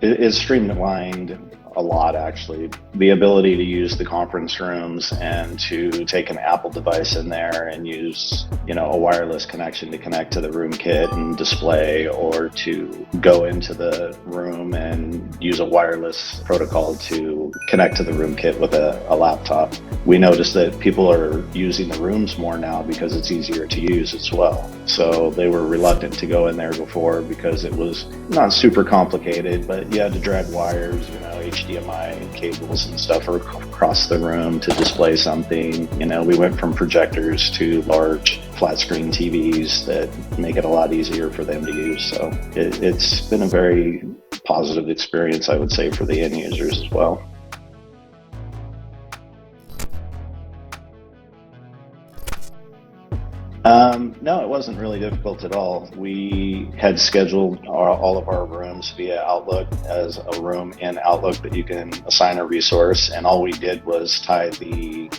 It streamlined a lot, actually. The ability to use the conference rooms and to take an Apple device in there and use, a wireless connection to connect to the room kit and display, or to go into the room and use a wireless protocol to connect to the room kit with a laptop. We noticed that people are using the rooms more now because it's easier to use as well. So they were reluctant to go in there before because it was not super complicated, but you had to drag wires, HDMI cables and stuff across the room to display something. We went from projectors to large flat screen TVs that make it a lot easier for them to use. So it's been a very positive experience, I would say, for the end users as well. No, it wasn't really difficult at all. We had scheduled all of our rooms via Outlook as a room in Outlook that you can assign a resource, and all we did was tie the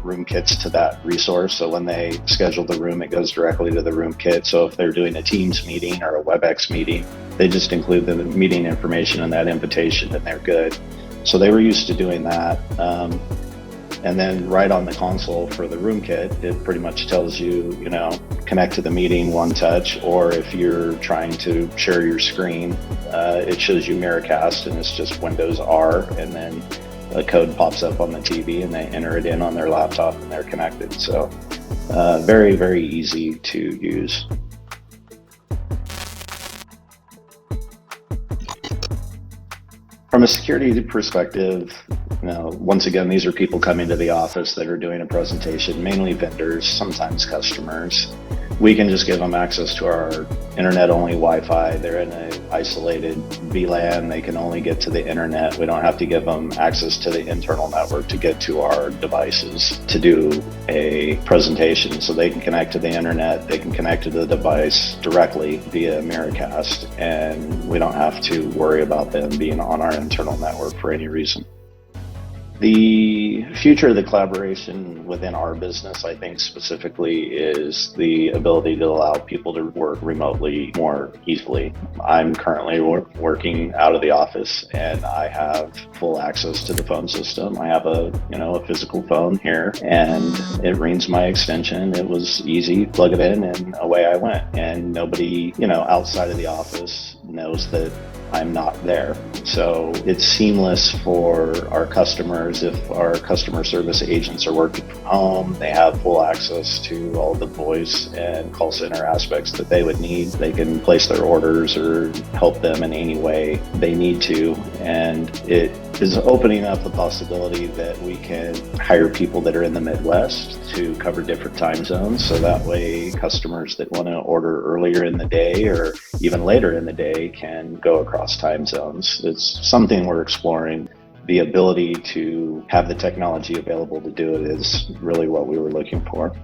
room kits to that resource. So when they schedule the room, it goes directly to the room kit. So if they're doing a Teams meeting or a Webex meeting, they just include the meeting information in that invitation and they're good. So they were used to doing that. And then right on the console for the room kit, it pretty much tells you, connect to the meeting one touch, or if you're trying to share your screen, it shows you Miracast, and it's just Windows R, and then a code pops up on the TV and they enter it in on their laptop and they're connected. So very, very easy to use. From a security perspective, once again, these are people coming to the office that are doing a presentation, mainly vendors, sometimes customers. We can just give them access to our internet-only Wi-Fi. They're in an isolated VLAN. They can only get to the internet. We don't have to give them access to the internal network to get to our devices to do a presentation. So they can connect to the internet. They can connect to the device directly via Miracast, and we don't have to worry about them being on our internal network for any reason. The future of the collaboration within our business, I think specifically, is the ability to allow people to work remotely more easily. I'm currently working out of the office, and I have full access to the phone system. I have a physical phone here, and it rings my extension. It was easy, plug it in, and away I went. And nobody, outside of the office knows that I'm not there. So it's seamless for our customers. If our customer service agents are working from home, they have full access to all the voice and call center aspects that they would need. They can place their orders or help them in any way they need to. And it is opening up the possibility that we can hire people that are in the Midwest to cover different time zones. So that way customers that want to order earlier in the day or even later in the day can go across time zones. It's something we're exploring. The ability to have the technology available to do it is really what we were looking for.